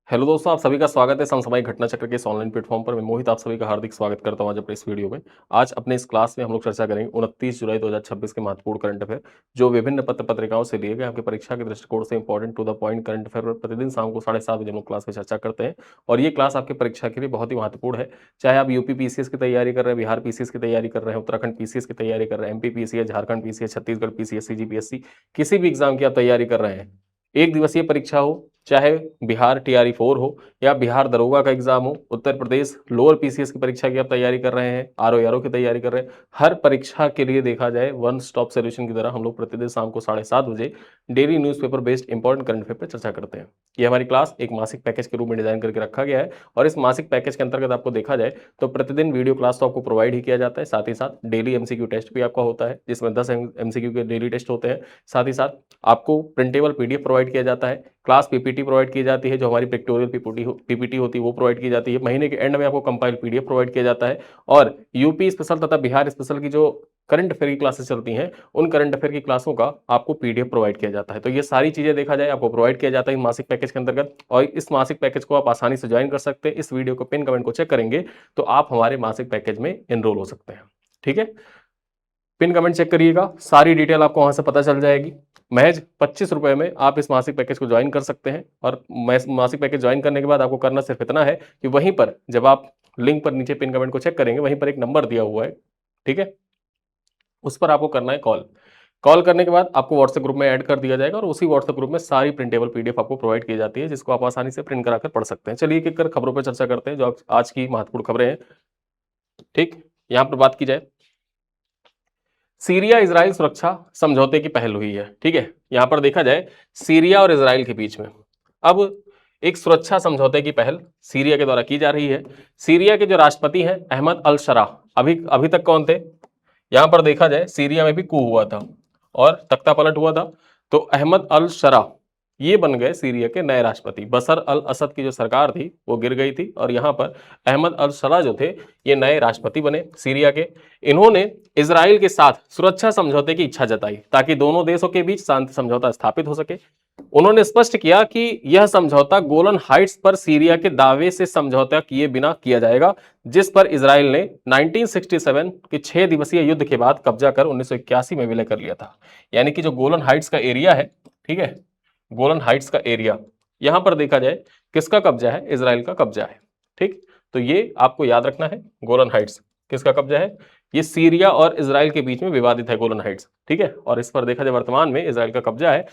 Hello दोस्तों, आप सभी का स्वागत है समसामयिक घटना चक्र के इस ऑनलाइन प्लेटफॉर्म पर। मैं मोहित आप सभी का हार्दिक स्वागत करता हूं आज अपने इस वीडियो में। आज अपने इस क्लास में हम लोग चर्चा करेंगे 29 जुलाई 2026 के महत्वपूर्ण करंट अफेयर, जो विभिन्न पत्र पत्रिकाओं से लिए गए आपके परीक्षा के दृष्टिकोण से important to the point current affair पर प्रतिदिन शाम को 7:30 बजे हम लोग क्लास में चर्चा करते हैं। और ये क्लास आपकी परीक्षा के लिए बहुत ही महत्वपूर्ण है। चाहे आप यूपी पीसीएस की तैयारी कर रहे हैं, बिहार पीसीएस की तैयारी कर रहे हैं, उत्तराखंड पीसीएस की तैयारी कर रहे हैं, MP PCS, Jharkhand PCS, Chhattisgarh PCS, CGPSC, किसी भी एग्जाम की आप तैयारी कर रहे हैं, एक दिवसीय परीक्षा हो, चाहे बिहार टीआरई 4 हो या बिहार दरोगा का एग्जाम हो, उत्तर प्रदेश लोअर पीसीएस की परीक्षा की आप तैयारी कर रहे हैं, आरओ की तैयारी कर रहे हैं, हर परीक्षा के लिए देखा जाए वन स्टॉप सॉल्यूशन की तरह हम लोग प्रतिदिन शाम को 7:30 बजे daily newspaper based important current affair पर चर्चा करते हैं। ये हमारी क्लास एक मासिक पैकेज के रूप में डिजाइन करके रखा गया है और इस मासिक पैकेज के अंतर्गत आपको देखा जाए तो प्रतिदिन वीडियो क्लास तो आपको प्रोवाइड ही किया जाता है, साथ ही साथ डेली एमसीक्यू टेस्ट भी आपका होता है जिसमें 10 एमसीक्यू के डेली टेस्ट होते हैं। साथ ही साथ आपको प्रिंटेबल पीडीएफ प्रोवाइड किया जाता है, क्लास पीपीटी प्रोवाइड की जाती है, जो हमारी पिक्टोरियल पीपीटी होती है वो प्रोवाइड की जाती है। महीने के एंड में आपको कंपाइल पीडीएफ प्रोवाइड किया जाता है और यूपी स्पेशल तथा बिहार स्पेशल की जो करंट अफेयर की क्लासेस चलती हैं उन करंट अफेयर की क्लासों का आपको पीडीएफ प्रोवाइड किया जाता है। तो ये सारी चीजें देखा जाए आपको प्रोवाइड किया जाता है मासिक पैकेज के अंतर्गत और इस मासिक पैकेज को आप आसानी से ज्वाइन कर सकते हैं। इस वीडियो को पिन कमेंट को चेक करेंगे तो आप हमारे मासिक पैकेज में एनरोल हो सकते हैं। ठीक है, पिन कमेंट चेक करिएगा, सारी डिटेल आपको वहां से पता चल जाएगी। महज 25 रुपए में आप इस मासिक पैकेज को ज्वाइन कर सकते हैं और मासिक पैकेज ज्वाइन करने के बाद आपको करना सिर्फ इतना है कि वहीं पर जब आप लिंक पर नीचे पिन कमेंट को चेक करेंगे वहीं पर एक नंबर दिया हुआ है, ठीक है, उस पर आपको करना है कॉल। कॉल करने के बाद आपको व्हाट्सएप ग्रुप में ऐड कर दिया जाएगा और उसी व्हाट्सएप ग्रुप में सारी प्रिंटेबल पीडीएफ आपको प्रोवाइड की जाती है जिसको आप आसानी से प्रिंट कराकर पढ़ सकते हैं। चलिए एक एक कर खबरों पर चर्चा करते हैं जो आज की महत्वपूर्ण खबरें हैं। ठीक, यहां पर बात की जाए, सीरिया इजराइल सुरक्षा समझौते की पहल हुई है। ठीक है, यहां पर देखा जाए सीरिया और इजराइल के बीच में अब एक सुरक्षा समझौते की पहल सीरिया के द्वारा की जा रही है। सीरिया के जो राष्ट्रपति हैं अहमद अल शरा, अभी अभी तक कौन थे, यहां पर देखा जाए सीरिया में भी कू हुआ था और तख्ता पलट हुआ था, तो अहमद अल शरा ये बन गए सीरिया के नए राष्ट्रपति। बशर अल असद की जो सरकार थी वो गिर गई थी और यहाँ पर अहमद अल शरा जो थे ये नए राष्ट्रपति बने सीरिया के। इन्होंने इजराइल के साथ सुरक्षा समझौते की इच्छा जताई ताकि दोनों देशों के बीच शांति समझौता स्थापित हो सके। उन्होंने स्पष्ट किया कि यह समझौता गोलन हाइट्स पर सीरिया के दावे से समझौता किए बिना किया जाएगा, जिस पर इजराइल ने 1967 के 6 दिवसीय युद्ध के बाद कब्जा कर 1981 में विलय कर लिया था। यानी कि जो गोलन हाइट्स का एरिया है, ठीक है, गोलन हाइट्स का एरिया यहां पर देखा जाए किसका कब्जा है, इजराइल का कब्जा है। ठीक, तो ये आपको याद रखना है, गोलन हाइट्स किसका कब्जा है, ये सीरिया और इजराइल के बीच में विवादित है गोलन हाइट्स। ठीक है, और इस पर देखा जाए वर्तमान में इजराइल का कब्जा है।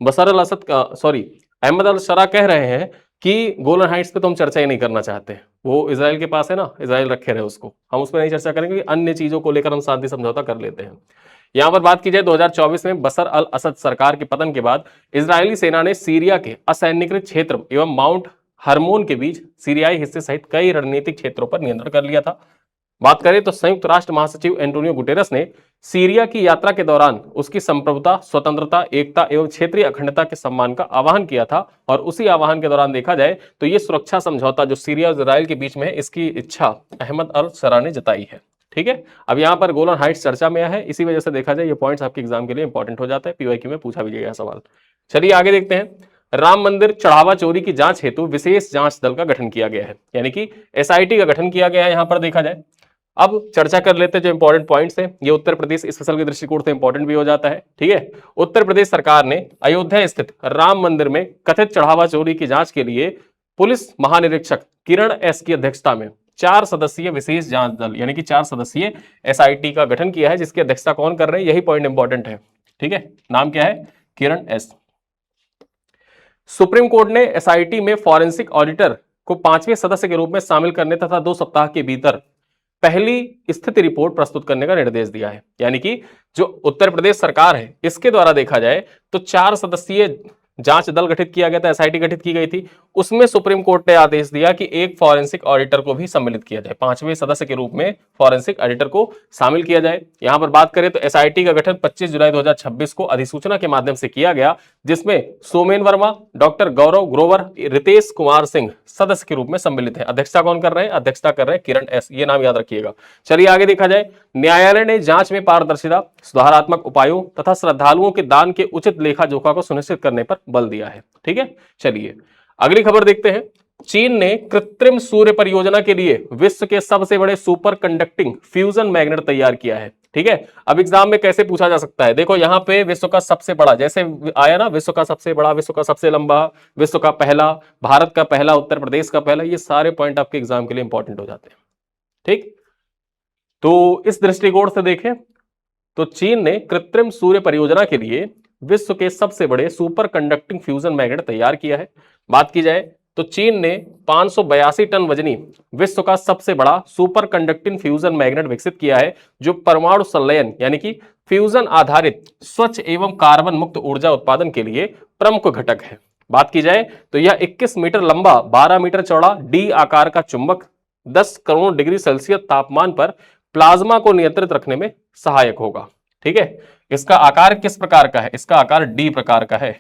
बशर अल असद का सॉरी अहमद अल शरा कह रहे हैं कि गोलन हाइट्स पे तो हम चर्चा ही नहीं करना चाहते, वो इजराइल के पास है ना, इजराइल रखे रहे उसको, हम उस पर नहीं चर्चा करेंगे, अन्य चीजों को लेकर हम शांति समझौता कर लेते हैं। यहां पर बात की जाए 2024 में बशर अल असद सरकार के पतन के बाद इजरायली सेना ने सीरिया के असैन्यकृत क्षेत्र एवं माउंट हरमोन के बीच सीरियाई हिस्से सहित कई रणनीतिक क्षेत्रों पर नियंत्रण कर लिया था। बात करें तो संयुक्त राष्ट्र महासचिव एंटोनियो गुटेरस ने सीरिया की यात्रा के दौरान उसकी संप्रभुता, स्वतंत्रता, एकता एवं क्षेत्रीय अखंडता के सम्मान का आह्वान किया था और उसी आह्वान के दौरान देखा जाए तो ये सुरक्षा समझौता जो सीरिया और इजराइल के बीच में है इसकी इच्छा अहमद अल शरा ने जताई है। ठीक है, अब यहाँ पर गोलन हाइट्स चर्चा में है, इसी वजह से देखा जाए ये पॉइंट्स आपके एग्जाम के लिए इंपॉर्टेंट हो जाता है, पीवाईक्यू में पूछा भी जाएगा सवाल। चलिए आगे देखते हैं। राम मंदिर चढ़ावा चोरी की जांच हेतु विशेष जांच दल का गठन किया गया है, यानी कि एसआईटी का गठन किया गया है। यहां पर देखा जाए, अब चर्चा कर लेते हैं जो इंपॉर्टेंट पॉइंट्स हैं, ये उत्तर प्रदेश स्पेशल के दृष्टिकोण से इंपॉर्टेंट भी हो जाता है। ठीक है, उत्तर प्रदेश सरकार ने अयोध्या स्थित राम मंदिर में कथित चढ़ावा चोरी की जांच के लिए पुलिस महानिरीक्षक किरण एस की अध्यक्षता में 4 सदस्यीय विशेष जांच दल यानी कि 4 सदस्यीय एसआईटी का गठन किया है, जिसकी अध्यक्षता कौन कर रहे हैं, यही पॉइंट इंपॉर्टेंट है। ठीक है, नाम क्या है, किरण एस। सुप्रीम कोर्ट ने एसआईटी में फॉरेंसिक ऑडिटर को 5वें सदस्य के रूप में शामिल करने तथा 2 सप्ताह के भीतर पहली स्थिति रिपोर्ट प्रस्तुत करने का निर्देश दिया है। यानी कि जो उत्तर प्रदेश सरकार है इसके द्वारा देखा जाए तो 4 सदस्यीय जांच दल गठित किया गया था, एसआईटी गठित की गई थी, उसमें सुप्रीम कोर्ट ने आदेश दिया कि एक फॉरेंसिक ऑडिटर को भी सम्मिलित किया जाए, 5वें सदस्य के रूप में फॉरेंसिक ऑडिटर को शामिल किया जाए। यहां पर बात करें तो एसआईटी का गठन 25 जुलाई 2026 को अधिसूचना के माध्यम से किया गया, जिसमें सोमेन वर्मा, डॉक्टर गौरव ग्रोवर, रितेश कुमार सिंह सदस्य के रूप में सम्मिलित है। अध्यक्षता कौन कर रहे हैं, अध्यक्षता कर रहे हैं किरण एस, ये नाम याद रखिएगा। चलिए आगे देखा जाए, न्यायालय ने जांच में पारदर्शिता, सुधारात्मक उपायों तथा श्रद्धालुओं के दान के उचित लेखा जोखा को सुनिश्चित करने पर बल दिया है। ठीक है, चलिए अगली खबर देखते हैं। चीन ने कृत्रिम सूर्य परियोजना के लिए विश्व के सबसे बड़े सुपर कंडक्टिंग फ्यूजन मैग्नेट तैयार किया है। ठीक है, अब एग्जाम में कैसे पूछा जा सकता है, देखो यहां पे विश्व का सबसे बड़ा जैसे आया ना, विश्व का सबसे बड़ा, विश्व का सबसे लंबा, विश्व का पहला, भारत का पहला, उत्तर प्रदेश का पहला, ये सारे पॉइंट आपके एग्जाम के लिए इंपॉर्टेंट हो जाते हैं। ठीक, तो इस दृष्टिकोण से देखें तो चीन ने कृत्रिम सूर्य परियोजना के लिए विश्व के सबसे बड़े सुपर कंडक्टिंग फ्यूजन मैग्नेट तैयार किया है। बात की जाए तो चीन ने 582 टन वजनी विश्व का सबसे बड़ा सुपर कंडक्टिंग फ्यूजन मैग्नेट विकसित किया है, जो परमाणु संलयन यानी कि फ्यूजन आधारित स्वच्छ एवं कार्बन मुक्त ऊर्जा उत्पादन के लिए प्रमुख घटक है। बात की जाए तो यह 21 मीटर लंबा, 12 मीटर चौड़ा डी आकार का चुंबक 10 करोड़ डिग्री सेल्सियस तापमान पर प्लाज्मा को नियंत्रित रखने में सहायक होगा। ठीक है, इसका आकार किस प्रकार का है, इसका आकार डी प्रकार का है,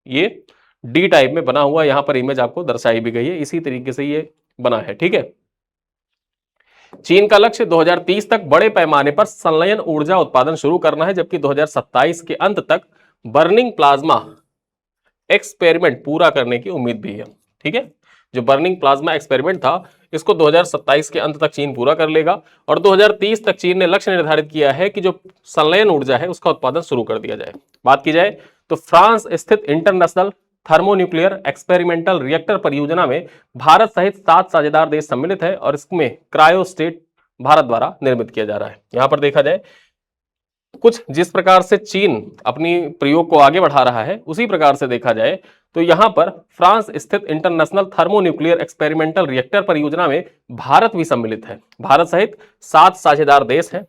ये डी टाइप में बना हुआ, यहां पर इमेज आपको दर्शाई भी गई है, इसी तरीके से ये बना है। ठीक है, चीन का लक्ष्य 2030 तक बड़े पैमाने पर संलयन ऊर्जा उत्पादन शुरू करना है, जबकि 2027 के अंत तक बर्निंग प्लाज्मा एक्सपेरिमेंट पूरा करने की उम्मीद भी है। ठीक है, जो बर्निंग प्लाज्मा एक्सपेरिमेंट था इसको 2027 के अंत तक चीन पूरा कर लेगा, और 2030 तक चीन ने लक्ष्य निर्धारित किया है कि जो संलयन ऊर्जा है उसका उत्पादन शुरू कर दिया जाए। बात की जाए तो फ्रांस स्थित इंटरनेशनल थर्मोन्यूक्लियर एक्सपेरिमेंटल रिएक्टर परियोजना में भारत सहित 7 साझेदार देश सम्मिलित है, और इसमें क्रायोस्टेट भारत द्वारा निर्मित किया जा रहा है। यहां पर देखा जाए कुछ जिस प्रकार से चीन अपनी प्रयोग को आगे बढ़ा रहा है, उसी प्रकार से देखा जाए तो यहां पर फ्रांस स्थित इंटरनेशनल थर्मोन्यूक्लियर एक्सपेरिमेंटल रिएक्टर परियोजना में भारत भी सम्मिलित है। भारत सहित 7 साझेदार देश हैं,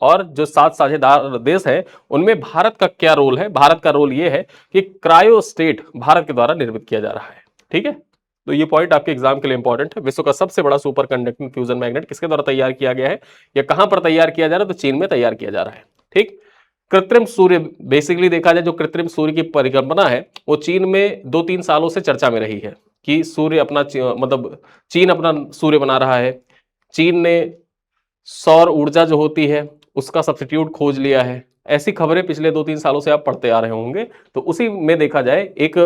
और जो 7 साझेदार देश हैं उनमें भारत का क्या रोल है, भारत का रोल यह है कि क्रायोस्टेट भारत के द्वारा निर्मित किया जा रहा है। ठीक है, तो ये पॉइंट आपके एग्जाम के लिए इंपॉर्टेंट है। विश्व का सबसे बड़ा सुपर कंडक्टिंग फ्यूजन मैग्नेट किसके द्वारा तैयार किया गया है, या कहां पर तैयार किया जा रहा है, तो चीन में तैयार किया जा रहा है। ठीक, कृत्रिम सूर्य, बेसिकली देखा जाए जो कृत्रिम सूर्य की परिकल्पना है वो चीन में 2-3 सालों से चर्चा में रही है कि सूर्य अपना मतलब चीन अपना सूर्य बना रहा है। चीन ने सौर ऊर्जा जो होती है उसका सब्स्टिट्यूट खोज लिया है, ऐसी खबरें पिछले 2-3 सालों से आप पढ़ते आ रहे होंगे। तो उसी में देखा जाए एक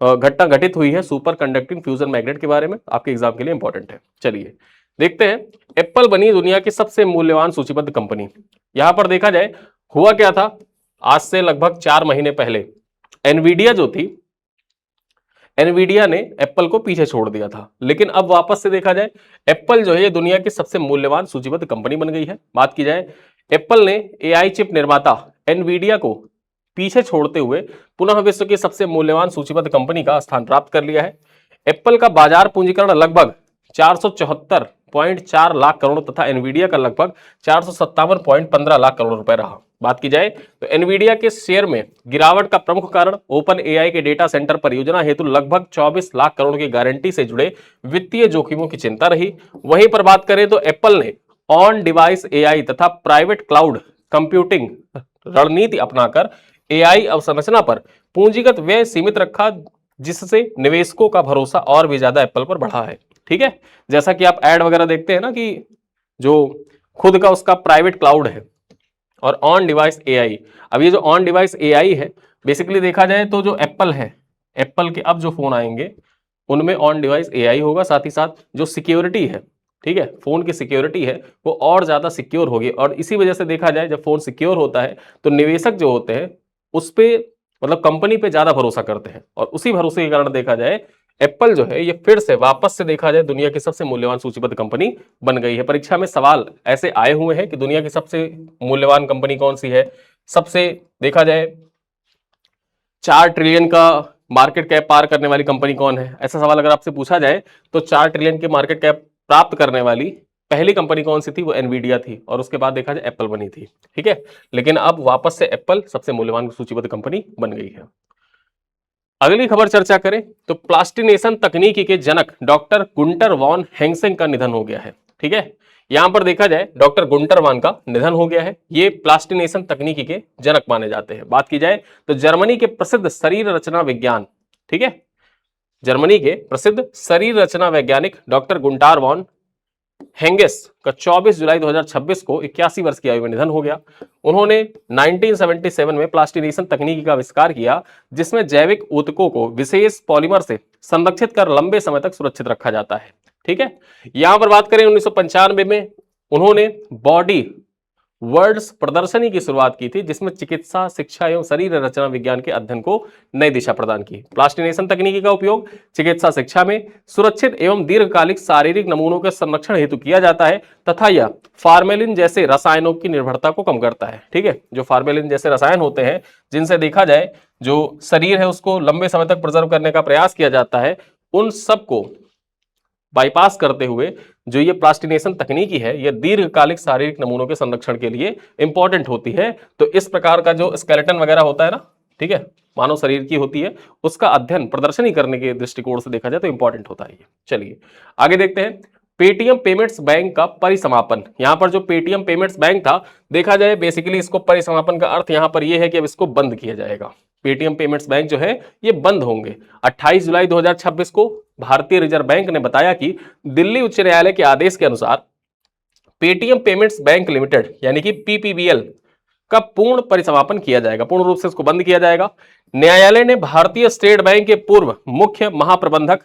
घटना घटित हुई है सुपर कंडक्टिंग फ्यूजन मैग्नेट के बारे में, आपके एग्जाम के लिए इंपॉर्टेंट है। चलिए देखते हैं, एप्पल बनी दुनिया की सबसे मूल्यवान सूचीबद्ध कंपनी। यहां पर देखा जाए हुआ क्या था, आज से लगभग 4 महीने पहले एनवीडिया जो थी, एनवीडिया ने एप्पल को पीछे छोड़ दिया था, लेकिन अब वापस से देखा जाए एप्पल जो है ये दुनिया की सबसे मूल्यवान सूचीबद्ध कंपनी बन गई है। बात की जाए एप्पल ने एआई चिप निर्माता एनवीडिया को पीछे छोड़ते हुए पुनः विश्व की सबसे मूल्यवान सूचीबद्ध कंपनी का स्थान प्राप्त कर लिया है। एप्पल का बाजार पूंजीकरण लगभग 474.4 लाख करोड़ तथा एनवीडिया का लगभग 457.15 लाख करोड़ रुपए रहा। बात की जाए तो एनवीडिया के शेयर में गिरावट का प्रमुख कारण ओपन एआई के डेटा सेंटर परियोजना हेतु लगभग 24 लाख करोड़ की गारंटी से जुड़े वित्तीय जोखिमों की चिंता रही। वहीं पर बात करें तो एप्पल ने ऑन डिवाइस एआई तथा प्राइवेट क्लाउड कंप्यूटिंग रणनीति अपनाकर एआई अवसंरचना पर पूंजीगत व्यय सीमित रखा, जिससे निवेशकों का भरोसा और भी ज्यादा एप्पल पर बढ़ा है। ठीक है, जैसा कि आप ऐड वगैरह देखते हैं ना कि जो खुद का उसका प्राइवेट क्लाउड है और ऑन डिवाइस एआई। अब ये जो ऑन डिवाइस एआई है बेसिकली देखा जाए तो जो एप्पल है, एप्पल के अब जो फोन आएंगे उनमें ऑन डिवाइस एआई होगा, साथ ही साथ जो सिक्योरिटी है, ठीक है, फोन की सिक्योरिटी है वो और ज्यादा सिक्योर होगी। और इसी वजह से देखा जाए जब फोन सिक्योर होता है तो निवेशक जो होते हैं उस पे मतलब कंपनी पे ज्यादा भरोसा करते हैं, और उसी भरोसे के कारण देखा जाए एप्पल जो है ये फिर से वापस से देखा जाए दुनिया की सबसे मूल्यवान सूचीबद्ध कंपनी बन गई है। परीक्षा में सवाल ऐसे आए हुए हैं कि दुनिया की सबसे मूल्यवान कंपनी कौन सी है, सबसे देखा जाए 4 ट्रिलियन का मार्केट कैप पार करने वाली कंपनी कौन है, ऐसा सवाल अगर आपसे पूछा जाए तो 4 ट्रिलियन के मार्केट कैप प्राप्त करने वाली पहली कंपनी कौन सी थी, वो एनवीडिया थी, और उसके बाद देखा जाए एप्पल बनी थी। ठीक है, लेकिन अब वापस से एप्पल सबसे मूल्यवान सूचीबद्ध कंपनी बन गई है। अगली खबर चर्चा करें तो प्लास्टिनेशन तकनीकी के जनक डॉक्टर गुंटर वॉन हेंगसेंग का निधन हो गया है। ठीक है, यहां पर देखा जाए डॉक्टर गुंटर वॉन का निधन हो गया है, ये प्लास्टिनेशन तकनीकी के जनक माने जाते हैं। बात की जाए तो जर्मनी के प्रसिद्ध शरीर रचना विज्ञान, ठीक है, जर्मनी के प्रसिद्ध शरीर रचना वैज्ञानिक डॉक्टर गुंटार वॉन हेंगेस का 24 जुलाई 2026 को 81 वर्ष की आयु में निधन हो गया। उन्होंने 1977 में प्लास्टिनेशन तकनीकी का आविष्कार किया, जिसमें जैविक ऊतकों को विशेष पॉलीमर से संरक्षित कर लंबे समय तक सुरक्षित रखा जाता है। ठीक है, यहां पर बात करें 1995 में उन्होंने बॉडी वर्ड्स प्रदर्शनी की शुरुआत की थी, जिसमें चिकित्सा, शिक्षा एवं शरीर रचना विज्ञान के अध्ययन को नई दिशा प्रदान की। प्लास्टिनेशन तकनीकी का उपयोग चिकित्सा शिक्षा में सुरक्षित एवं दीर्घकालिक शारीरिक नमूनों के संरक्षण हेतु किया जाता है तथा यह फार्मेलिन जैसे रसायनों की निर्भरता को कम करता है। ठीक है, जो फार्मेलिन जैसे रसायन होते हैं जिनसे देखा जाए जो शरीर है उसको लंबे समय तक प्रिजर्व करने का प्रयास किया जाता है, उन सबको बाईपास करते हुए जो ये प्लास्टिनेशन तकनीकी है यह दीर्घकालिक शारीरिक नमूनों के संरक्षण के लिए इंपॉर्टेंट होती है। तो इस प्रकार का जो स्केलेटन वगैरह होता है ना, ठीक है, मानव शरीर की होती है, उसका अध्ययन प्रदर्शनी करने के दृष्टिकोण से देखा जाए तो इंपॉर्टेंट होता है ये। चलिए आगे देखते हैं, पेटीएम पेमेंट्स बैंक का परिसमापन। यहां पर जो पेटीएम पेमेंट्स बैंक था, देखा जाए बेसिकली इसको परिसमापन का अर्थ यहां पर यह है कि अब इसको बंद किया जाएगा। पेटीएम पेमेंट्स बैंक जो है ये बंद होंगे। 28 जुलाई 2026 को भारतीय रिजर्व बैंक ने बताया कि दिल्ली उच्च न्यायालय के आदेश के अनुसार पेटीएम पेमेंट्स बैंक लिमिटेड यानी कि पीपीबीएल का पूर्ण परिसमापन किया जाएगा, पूर्ण रूप से इसको बंद किया जाएगा। न्यायालय ने भारतीय स्टेट बैंक के पूर्व मुख्य महाप्रबंधक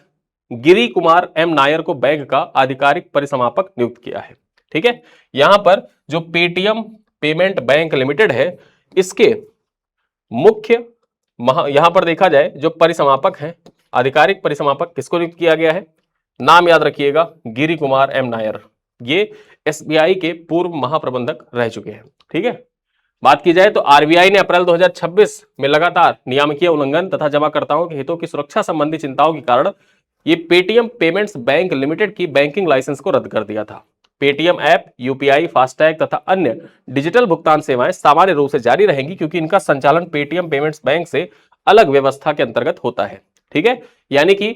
गिरी कुमार एम नायर को बैंक का आधिकारिक परिसमापक नियुक्त किया है। ठीक है, यहां पर जो पेटीएम पेमेंट बैंक लिमिटेड है इसके मुख्य यहां पर देखा जाए जो परिसमापक है, आधिकारिक परिसमापक किसको नियुक्त किया गया है, नाम याद रखिएगा, गिरी कुमार एम नायर। ये एसबीआई के पूर्व महाप्रबंधक रह चुके हैं। ठीक है, बात की जाए तो आरबीआई ने अप्रैल 2026 में लगातार नियामकीय उल्लंघन तथा जमाकर्ताओं के हितों की सुरक्षा संबंधी चिंताओं के कारण ये पेटीएम पेमेंट्स बैंक लिमिटेड की बैंकिंग लाइसेंस को रद्द कर दिया था। पेटीएम ऐप, यूपीआई, फास्टैग तथा अन्य डिजिटल भुगतान सेवाएं सामान्य रूप से जारी रहेंगी, क्योंकि इनका संचालन पेटीएम पेमेंट्स बैंक से अलग व्यवस्था के अंतर्गत होता है। ठीक है, यानी कि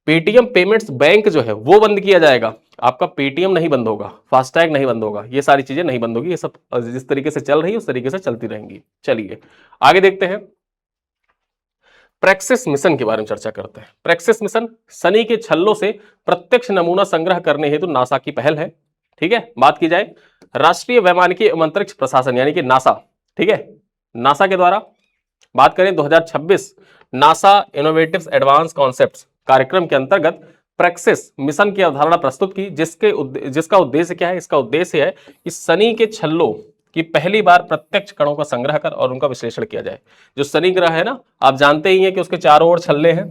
पेटीएम पेमेंट्स बैंक जो है वो बंद किया जाएगा, आपका पेटीएम नहीं बंद होगा, फास्टैग नहीं बंद होगा, ये सारी चीजें नहीं बंद होगी, ये सब जिस तरीके से चल रही है उस तरीके से चलती रहेंगी। चलिए आगे देखते हैं, प्रेक्सिस मिशन के बारे में चर्चा करते हैं। प्रेक्सिस मिशन शनि के छल्लों से प्रत्यक्ष नमूना संग्रह करने हेतु नासा की पहल है। ठीक है, बात की जाए राष्ट्रीय वैमानिकी एवं अंतरिक्ष प्रशासन यानी कि नासा, ठीक है, नासा के द्वारा बात करें 2026 नासा इनोवेटिव एडवांस कॉन्सेप्ट्स कार्यक्रम के अंतर्गत प्रेक्सिस मिशन की अवधारणा प्रस्तुत की, जिसका उद्देश्य क्या है, इसका उद्देश्य है कि शनि के छल्लों कि पहली बार प्रत्यक्ष कणों का संग्रह कर और उनका विश्लेषण किया जाए। जो शनि ग्रह है ना, आप जानते ही हैं कि उसके चारों ओर छल्ले हैं,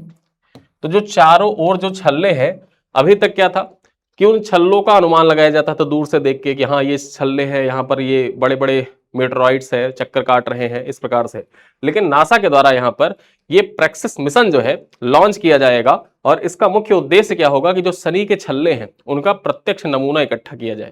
तो जो चारों ओर जो छल्ले हैं, अभी तक क्या था कि उन छल्लों का अनुमान लगाया जाता था दूर से देख के कि हाँ ये छल्ले हैं, यहाँ पर ये बड़े बड़े मेटेरॉइड्स है, चक्कर काट रहे हैं, इस प्रकार से। लेकिन नासा के द्वारा यहाँ पर ये प्रेक्सिस मिशन जो है लॉन्च किया जाएगा और इसका मुख्य उद्देश्य क्या होगा कि जो शनि के छल्ले हैं उनका प्रत्यक्ष नमूना इकट्ठा किया जाए,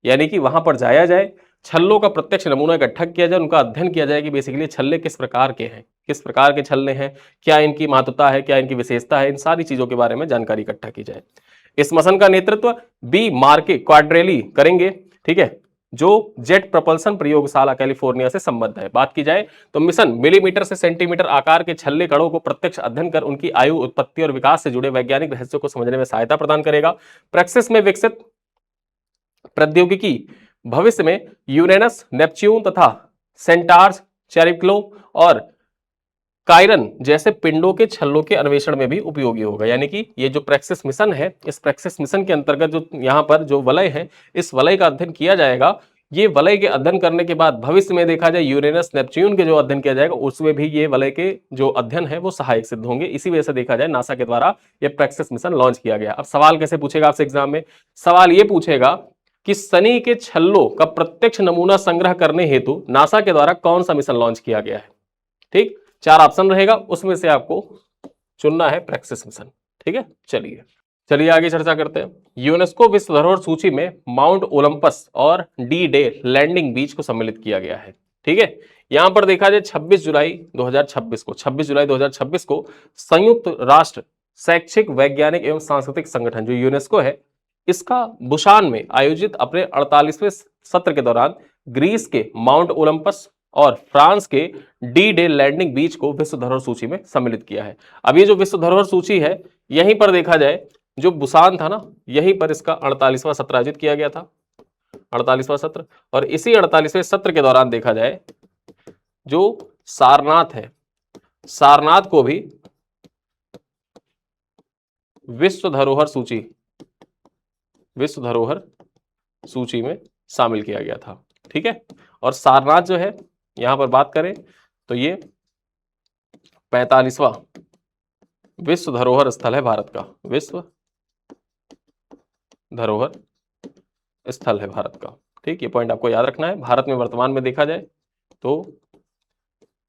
यानी कि वहां पर जाया जाए, छल्लों का प्रत्यक्ष नमूना इकट्ठा किया जाए, उनका अध्ययन किया जाए कि बेसिकली छल्ले किस प्रकार के हैं, किस प्रकार के छल्ले हैं, क्या इनकी महत्वता है, क्या इनकी विशेषता है, इन सारी चीजों के बारे में जानकारी इकट्ठा की जाए। इस मिशन का नेतृत्व बी मार्के क्वाड्रेली करेंगे। ठीक है, जो जेट प्रपल्सन प्रयोगशाला कैलिफोर्निया से संबद्ध है। बात की जाए तो मिशन मिलीमीटर से सेंटीमीटर आकार के छल्ले कणों को प्रत्यक्ष अध्ययन कर उनकी आयु, उत्पत्ति और विकास से जुड़े वैज्ञानिक रहस्यों को समझने में सहायता प्रदान करेगा। प्रेक्सिस में विकसित प्रौद्योगिकी भविष्य में यूरेनस, नेपच्यून तथा सेंटार्स, चैरिक्लो और कायरन जैसे पिंडों के छल्लों के अन्वेषण में भी उपयोगी होगा। यानी कि ये जो प्रेक्सिस मिशन है, इस प्रेक्सिस मिशन के अंतर्गत जो यहाँ पर जो वलय है, इस वलय का अध्ययन किया जाएगा। ये वलय के अध्ययन करने के बाद भविष्य में देखा जाए यूरेनस, नेपच्यून के जो अध्ययन किया जाएगा उसमें भी ये वलय के जो अध्ययन है वो सहायक सिद्ध होंगे। इसी वजह से देखा जाए नासा के द्वारा ये प्रेक्सिस मिशन लॉन्च किया गया। अब सवाल कैसे पूछेगा आपसे एग्जाम में, सवाल ये पूछेगा कि शनि के छल्लों का प्रत्यक्ष नमूना संग्रह करने हेतु नासा के द्वारा कौन सा मिशन लॉन्च किया गया है। ठीक, 4 ऑप्शन रहेगा, उसमें से आपको चुनना है प्रेक्सिस मिशन। ठीक है, चलिए आगे चर्चा करते हैं। यूनेस्को विश्व धरोहर सूची में माउंट ओलंपस और डी डे लैंडिंग बीच को सम्मिलित किया गया है। ठीक है, यहां पर देखा जाए 26 जुलाई 2026 को संयुक्त राष्ट्र शैक्षिक, वैज्ञानिक एवं सांस्कृतिक संगठन जो यूनेस्को है, इसका बुसान में आयोजित अपने 48वें सत्र के दौरान ग्रीस के माउंट ओलंपस और फ्रांस के डी डे लैंडिंग बीच को विश्व धरोहर सूची में सम्मिलित किया है। अब ये जो विश्व धरोहर सूची है, यहीं पर देखा जाए जो बुसान था ना, यहीं पर इसका 48वां सत्र आयोजित किया गया था, 48वां सत्र। और इसी 48वें सत्र के दौरान देखा जाए जो सारनाथ है, सारनाथ को भी विश्व धरोहर सूची, विश्व धरोहर सूची में शामिल किया गया था। ठीक है, और सारनाथ जो है यहां पर बात करें तो ये 45वां विश्व धरोहर स्थल है भारत का, विश्व धरोहर स्थल है भारत का। ठीक, ये पॉइंट आपको याद रखना है। भारत में वर्तमान में देखा जाए तो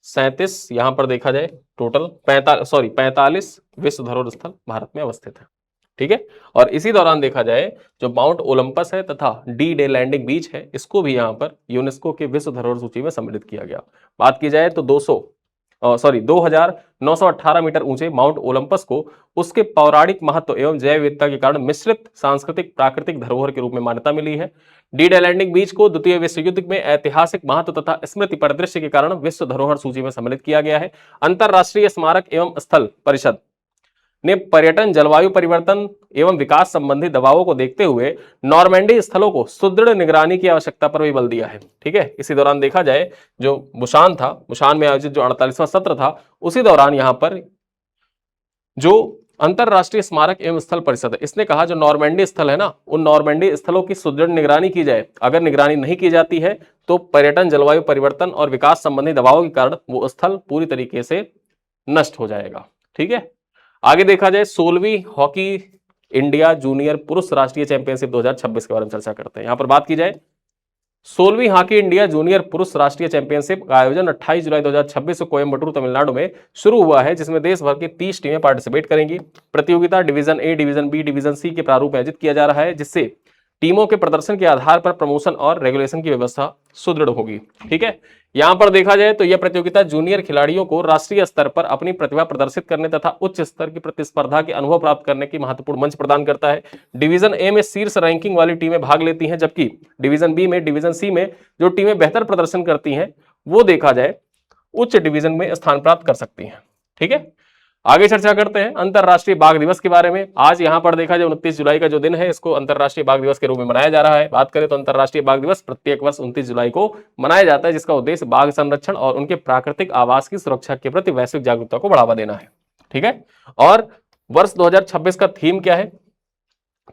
37, यहां पर देखा जाए टोटल 45 विश्व धरोहर स्थल भारत में अवस्थित है। ठीक है, और इसी दौरान देखा जाए जो माउंट ओलंपस है तथा डी डे लैंडिंग बीच है, इसको भी यहां पर यूनेस्को के विश्व धरोहर सूची में सम्मिलित किया गया। बात की जाए तो 2918 मीटर ऊंचे माउंट ओलंपस को उसके पौराणिक महत्व एवं जैव विविधता के कारण मिश्रित सांस्कृतिक प्राकृतिक धरोहर के रूप में मान्यता मिली है। डी डे लैंडिंग बीच को द्वितीय विश्व युद्ध में ऐतिहासिक महत्व तथा स्मृति परिदृश्य के कारण विश्व धरोहर सूची में सम्मिलित किया गया है। अंतरराष्ट्रीय स्मारक एवं स्थल परिषद ने पर्यटन, जलवायु परिवर्तन एवं विकास संबंधी दबावों को देखते हुए नॉर्मैंडी स्थलों को सुदृढ़ निगरानी की आवश्यकता पर भी बल दिया है। ठीक है, इसी दौरान देखा जाए जो बुसान था, बुसान में आयोजित जो 48वां सत्र था, उसी दौरान यहां पर जो अंतरराष्ट्रीय स्मारक एवं स्थल परिषद है, इसने कहा जो नॉर्मैंडी स्थल है ना, उन नॉर्मैंडी स्थलों की सुदृढ़ निगरानी की जाए। अगर निगरानी नहीं की जाती है तो पर्यटन, जलवायु परिवर्तन और विकास संबंधी दबावों के कारण वो स्थल पूरी तरीके से नष्ट हो जाएगा। ठीक है, आगे देखा जाए 16वीं हॉकी इंडिया जूनियर पुरुष राष्ट्रीय चैंपियनशिप 2026 के बारे में चर्चा करते हैं। यहां पर बात की जाए 16वीं हॉकी इंडिया जूनियर पुरुष राष्ट्रीय चैंपियनशिप का आयोजन 28 जुलाई 2026 को कोयंबटूर तमिलनाडु में शुरू हुआ है, जिसमें देश भर की 30 टीमें पार्टिसिपेट करेंगी। प्रतियोगिता division a, division b, division c के प्रारूप में आयोजित किया जा रहा है, जिससे टीमों के प्रदर्शन के आधार पर प्रमोशन और रेगुलेशन की व्यवस्था सुदृढ़ होगी। ठीक है, यहां पर देखा जाए तो यह प्रतियोगिता जूनियर खिलाड़ियों को राष्ट्रीय स्तर पर अपनी प्रतिभा प्रदर्शित करने तथा उच्च स्तर की प्रतिस्पर्धा के अनुभव प्राप्त करने की महत्वपूर्ण मंच प्रदान करता है। डिवीजन ए में शीर्ष रैंकिंग वाली टीमें भाग लेती हैं, जबकि डिवीजन बी में, डिवीजन सी में जो टीमें बेहतर प्रदर्शन करती हैं वो देखा जाए उच्च डिवीजन में स्थान प्राप्त कर सकती हैं। ठीक है, आगे चर्चा करते हैं अंतरराष्ट्रीय बाघ दिवस के बारे में। आज यहां पर देखा जाए 29 जुलाई का जो दिन है, इसको अंतरराष्ट्रीय बाघ दिवस के रूप में मनाया जा रहा है। बात करें तो अंतरराष्ट्रीय बाघ दिवस प्रत्येक वर्ष 29 जुलाई को मनाया जाता है, जिसका उद्देश्य बाघ संरक्षण और उनके प्राकृतिक आवास की सुरक्षा के प्रति वैश्विक जागरूकता को बढ़ावा देना है। ठीक है, और वर्ष 2026 का थीम क्या है?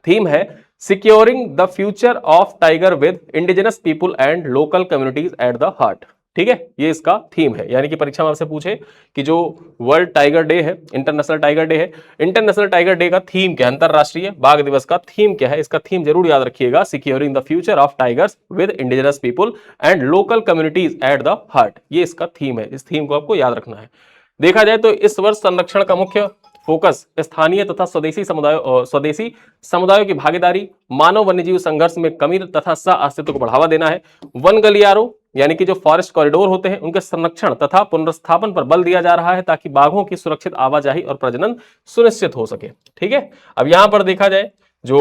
थीम है securing the future of tiger with indigenous people and local communities at the heart. ठीक है, ये इसका थीम है। यानी कि परीक्षा में आपसे पूछे कि जो वर्ल्ड टाइगर डे है, इंटरनेशनल टाइगर डे है, इंटरनेशनल टाइगर डे का थीम क्या है, अंतरराष्ट्रीय बाघ दिवस का थीम क्या है? इसका थीम जरूर याद रखिएगा, securing the future of tigers with indigenous people and local communities at the heart. ये इसका थीम है, इस थीम को आपको याद रखना है। देखा जाए तो इस वर्ष संरक्षण का मुख्य फोकस स्थानीय तथा स्वदेशी समुदायों की भागीदारी, मानव वन्यजीव संघर्ष में कमी तथा सह अस्तित्व को बढ़ावा देना है। वन गलियारों यानी कि जो फॉरेस्ट कॉरिडोर होते हैं उनके संरक्षण तथा पुनर्स्थापन पर बल दिया जा रहा है, ताकि बाघों की सुरक्षित आवाजाही और प्रजनन सुनिश्चित हो सके। ठीक है, अब यहां पर देखा जाए जो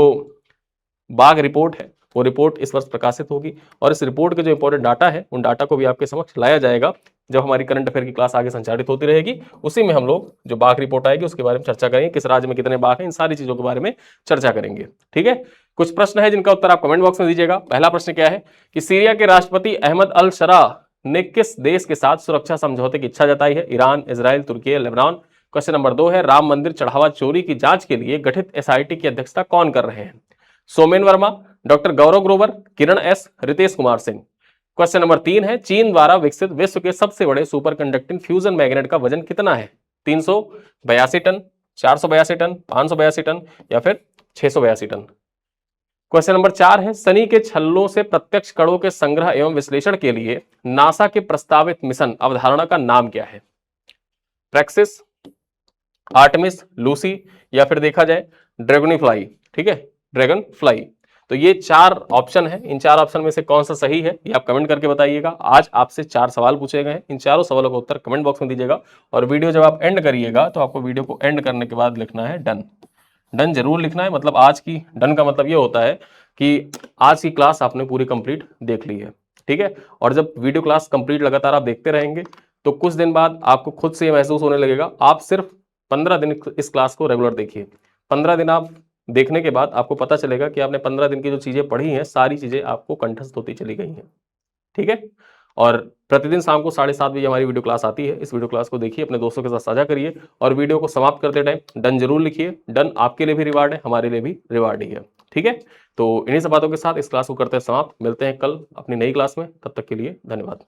बाघ रिपोर्ट है वो रिपोर्ट इस वर्ष प्रकाशित होगी, और इस रिपोर्ट के जो इंपॉर्टेंट डाटा है उन डाटा को भी आपके समक्ष लाया जाएगा जब हमारी करंट अफेयर की क्लास आगे संचालित होती रहेगी। उसी में हम लोग जो बाघ रिपोर्ट आएगी उसके बारे में चर्चा करेंगे, किस राज्य में कितने बाघ हैं, इन सारी चीजों के बारे में चर्चा करेंगे। ठीक है, कुछ प्रश्न है जिनका उत्तर आप कमेंट बॉक्स में दीजिएगा। पहला प्रश्न क्या है कि सीरिया के राष्ट्रपति अहमद अल शरा ने किस देश के साथ सुरक्षा समझौते की इच्छा जताई है? ईरान, इजराइल, तुर्की, लेबनान। क्वेश्चन नंबर 2 है राम मंदिर चढ़ावा चोरी की जांच के लिए गठित एसआईटी की अध्यक्षता कौन कर रहे हैं? Somen Verma, doctor Gaurav Grover, Kiran S, Ritesh Kumar Singh. Question number 3 है चीन द्वारा विकसित विश्व के सबसे बड़े सुपर कंडक्टिंग फ्यूजन मैग्नेट का वजन कितना है? 382 टन, 482 टन, 582 टन या फिर 682 टन। क्वेश्चन नंबर 4 है शनि के छल्लों से प्रत्यक्ष कणों के संग्रह एवं विश्लेषण के लिए नासा के प्रस्तावित मिशन अवधारणा का नाम क्या है? प्रैक्सिस, आर्टेमिस, लूसी या फिर देखा जाए ड्रैगन फ्लाई। ठीक है, ड्रैगन फ्लाई। तो ये 4 ऑप्शन है, इन 4 ऑप्शन में से कौन सा सही है ये आप कमेंट करके बताइएगा। आज आपसे 4 सवाल पूछे गए हैं, इन चारों सवालों का उत्तर कमेंट बॉक्स में दीजिएगा, और वीडियो जब आप एंड करिएगा तो आपको वीडियो को एंड करने के बाद लिखना है डन। डन जरूर लिखना है, मतलब आज की डन का मतलब ये होता है कि आज की क्लास आपने पूरी कंप्लीट देख ली है। ठीक है, और जब वीडियो क्लास कंप्लीट लगातार आप देखते रहेंगे तो कुछ दिन बाद आपको खुद से ये महसूस होने लगेगा। आप सिर्फ 15 दिन इस क्लास को रेगुलर देखिए, 15 दिन आप देखने के बाद आपको पता चलेगा कि आपने 15 दिन की जो चीजें पढ़ी हैं सारी चीजें आपको कंठस्थ होती चली गई हैं। ठीक है। और प्रतिदिन शाम को 7:30 बजे हमारी वीडियो क्लास आती है। इस वीडियो क्लास को देखिए, अपने दोस्तों के साथ साझा करिए और वीडियो को समाप्त करते टाइम डन जरूर लिखिए। डन आपके लिए भी रिवार्ड है, हमारे लिए भी रिवार्ड ही है। ठीक है। तो इन्हीं सब बातों के साथ इस क्लास को करते हैं समाप्त। मिलते हैं कल अपनी नई क्लास में, तब तक के लिए धन्यवाद।